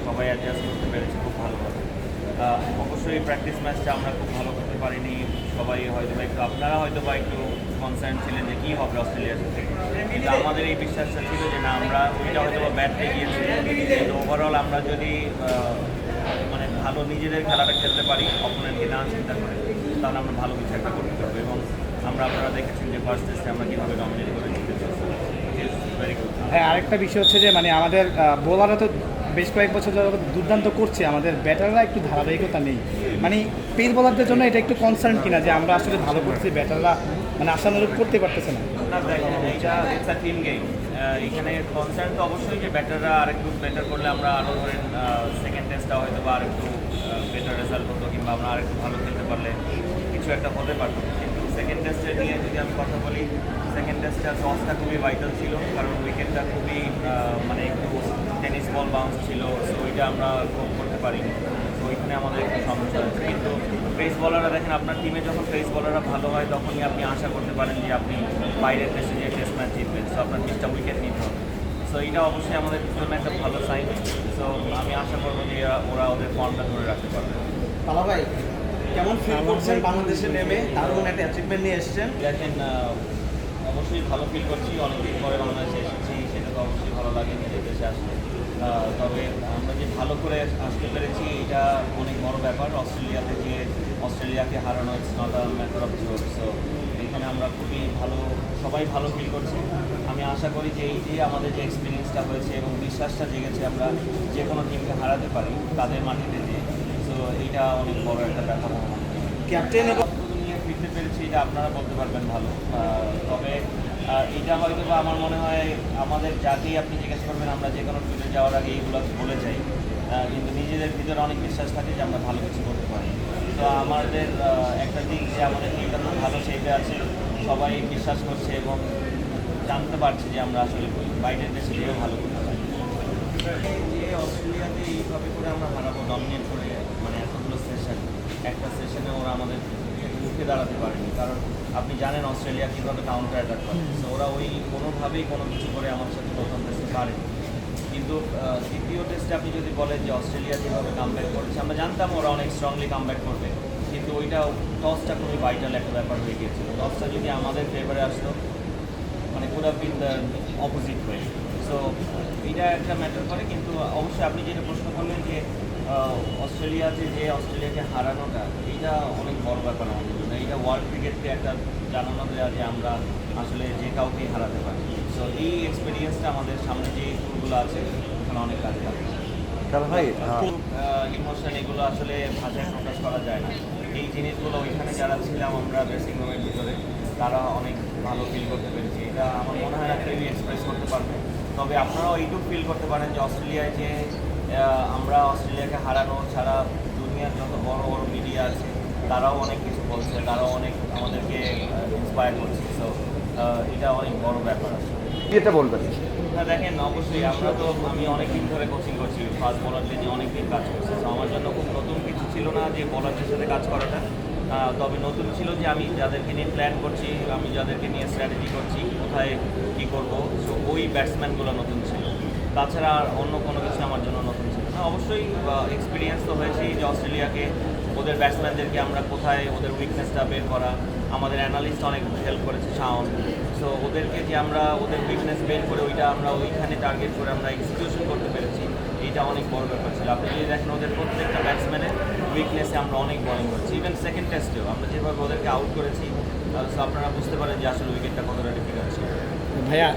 সবাই অ্যাডজাস্ট করতে পেরেছি খুব ভালোভাবে। অবশ্যই প্র্যাকটিস ম্যাচটা আমরা খুব ভালো করতে পারিনি। সবাই হয়তো বা একটু, আপনারা হয়তো বা একটু কনসার্ন ছিলেন যে কী হবে অস্ট্রেলিয়ার সাথে, কিন্তু আমাদের এই বিশ্বাসটা ছিল যে না, আমরা ওইটা হয়তো বা ব্যাটে গিয়েছি, কিন্তু ওভারঅল আমরা যদি মানে ভালো নিজেদের খেলাটা খেলতে পারি, অপোনেন্টকে না চিন্তা করে, তাহলে আমরা ভালো কিছু একটা করতে পারবো। এবং আপনারা দেখেছেন যে ফার্স্ট টেস্টে আমরা কীভাবে ডমিনেট করে জিতেছি। Very good. হ্যাঁ, আরেকটা বিষয় হচ্ছে যে মানে আমাদের বোলাররা তো বেশ কয়েক বছর যাবত দুর্দান্ত করছে, আমাদের ব্যাটাররা একটু ধারাবাহিকতা নেই। মানে পেস বোলারদের জন্য এটা একটু কনসার্ন কিনা যে আমরা আসলে ভালো করছি, ব্যাটাররা মানে আশানুরূপ করতে পারতেছে না। না দেখেন, এইটা ইটস আ টিম গেম। এখানে কনসার্ন তো অবশ্যই যে ব্যাটাররা আরেকটু বেটার করলে আমরা আরও ধরেন সেকেন্ড টেস্টটা হয়তো বা আরেকটু বেটার রেজাল্ট হতো, কিংবা আমরা আরেকটু ভালো খেলতে পারলে কিছু একটা হতে পারতো। কিন্তু সেকেন্ড টেস্টে নিয়ে যদি আমি কথা বলি, সেকেন্ড টেস্টটা টসটা খুবই ভাইটাল ছিল, কারণ উইকেটটা খুবই মানে একটু টেনিস বল বাউন্স ছিল, সো ওইটা আমরা খুব করতে পারিনি। তো ওইখানে আমাদের একটু সমস্যা হয়েছে। কিন্তু পেস বলাররা দেখেন, আপনার টিমে যখন পেস বলাররা ভালো হয়, তখনই আপনি আশা করতে পারেন যে আপনি বাইরের দেশে যে টেস্ট ম্যাচ জিতবেন, সো আপনার 20টা উইকেট নিতে হবে। সো এইটা অবশ্যই আমাদের জন্য একটা ভালো সাইন। সো আমি আশা করবো যে ওরা ওদের ফর্মটা ধরে রাখতে পারবে। তালা ভাই, কেমন ফিল করছেন বাংলাদেশে নেমে? দারুণ একটা অ্যাচিভমেন্ট নিয়ে এসেছেন। দেখেন, অবশ্যই ভালো ফিল করছি। অনেকদিন পরে বাংলাদেশে এসেছি, সেটা তো অবশ্যই ভালো লাগে নিজের দেশে আসলে। তবে আমরা যে ভালো করে আসতে পেরেছি, এটা অনেক বড় ব্যাপার। অস্ট্রেলিয়াকে হারানো it's not a matter of joke. So এখানে আমরা খুবই ভালো, সবাই ভালো ফিল করছি। আমি আশা করি যে এই যে আমাদের যে এক্সপিরিয়েন্সটা হয়েছে এবং বিশ্বাসটা জেগেছে, আমরা যে কোনো টিমকে হারাতে পারি তাদের মাটিতে দিয়ে। সো এইটা অনেক বড় একটা ব্যাপার আমার মনে হয়। ক্যাপ্টেন এবং নিয়ে ফিরতে পেরেছি, এটা আপনারা বলতে পারবেন ভালো। তবে এটা হয়তো বা আমার মনে হয় আমাদের যাকেই আপনি জিজ্ঞেস করবেন, আমরা যে কোনো ট্যুরে যাওয়ার আগে এইগুলো বলে যাই, কিন্তু নিজেদের ভিতরে অনেক বিশ্বাস থাকে যে আমরা ভালো কিছু করতে পারি। তো আমাদের একটা দিক যে আমাদের টিমটা খুব ভালো শেপে আছে, সবাই বিশ্বাস করছে এবং জানতে পারছে যে আমরা আসলে বাইরের দেশে গিয়েও ভালো করতে পারি। যে অস্ট্রেলিয়াতে এইভাবে করে আমরা হারাবো, ডমিনেট করে, মানে এতগুলো সেশন, একটা সেশনে ওরা আমাদের উঠে দাঁড়াতে পারেনি। কারণ আপনি জানেন অস্ট্রেলিয়া কীভাবে কাউন্টার অ্যাটাক করে। তো ওরা ওই কোনোভাবেই কোনো কিছু করে আমাদের সাথে প্রথম টেস্টে পারে। কিন্তু দ্বিতীয় টেস্টে আপনি যদি বলেন যে অস্ট্রেলিয়া যেভাবে কামব্যাক করেছে, আমরা জানতাম ওরা অনেক স্ট্রংলি কামব্যাক করবে, কিন্তু ওইটা টসটা খুবই ভাইটাল একটা ব্যাপার হয়ে গিয়েছিল। টসটা যদি আমাদের ফেভারে আসতো, মানে could have been the opposite way. So এটা একটা ম্যাটার করে। কিন্তু অবশ্যই আপনি যেটা প্রশ্ন করলেন যে অস্ট্রেলিয়াকে হারানোটা, এইটা অনেক বড় ব্যাপার আমাদের জন্য। এইটা ওয়ার্ল্ড ক্রিকেটকে একটা জানানো দেওয়া যে আমরা আসলে যে কাউকেই হারাতে পারি। সো এই এক্সপিরিয়েন্সটা আমাদের সামনে যে ট্যুরগুলো আছে, ওখানে অনেক কাজে লাগবে। তালা ভাই, ইমোশন এগুলো আসলে ভাষায় প্রকাশ করা যায় না। এই জিনিসগুলো ওইখানে যারা ছিলাম আমরা ড্রেসিং রুমের ভিতরে, তারা অনেক ভালো ফিল করতে পেরেছি। এটা আমার মনে হয় না কেউই এক্সপ্রেস করতে পারবে। তবে আপনারাও এইটুকু ফিল করতে পারেন যে অস্ট্রেলিয়ায় যে আমরা অস্ট্রেলিয়াকে হারানো ছাড়া দুনিয়ার যত বড় বড় মিডিয়া আছে, তারাও অনেক কিছু বলছে, তারাও অনেক আমাদেরকে ইন্সপায়ার করছে। সো এটা অনেক বড় ব্যাপার আসলে। এটা বলবেন। না দেখেন, অবশ্যই আমি অনেক দিন ধরে কোচিং করছি, ফাস্ট বোলারদের নিয়ে অনেক দিন কাজ করছি। তো আমার জন্য খুব নতুন কিছু ছিল না যে বোলারদের সাথে কাজ করাটা। তবে নতুন ছিল যে আমি যাদেরকে নিয়ে প্ল্যান করছি, আমি যাদেরকে নিয়ে স্ট্র্যাটেজি করছি, কোথায় কী করবো, সো ওই ব্যাটসম্যানগুলো নতুন ছিল। তাছাড়া আর অন্য কোনো কিছু আমার জন্য নতুন ছিল না। অবশ্যই এক্সপিরিয়েন্স তো হয়েছেই যে অস্ট্রেলিয়াকে, ওদের ব্যাটসম্যানদেরকে আমরা কোথায় ওদের উইকনেসটা বের করা, আমাদের অ্যানালিস্ট অনেক হেল্প করেছে, শাওন। সো ওদেরকে যে আমরা ওদের উইকনেস বের করে ওইটা আমরা ওইখানে টার্গেট করে আমরা এক্সিকিউশন করতে পেরেছি, এইটা অনেক বড় ব্যাপার ছিল। আপনি যদি দেখেন ওদের প্রত্যেকটা ব্যাটসম্যানের উইকনেসে আমরা অনেক বোলিং করেছি। ইভেন সেকেন্ড টেস্টেও আমরা যেভাবে ওদেরকে আউট করেছি, সো আপনারা বুঝতে পারেন যে আসলে উইকেটটা কতটা ডিফিকাল্ট ছিল। ভাইয়া,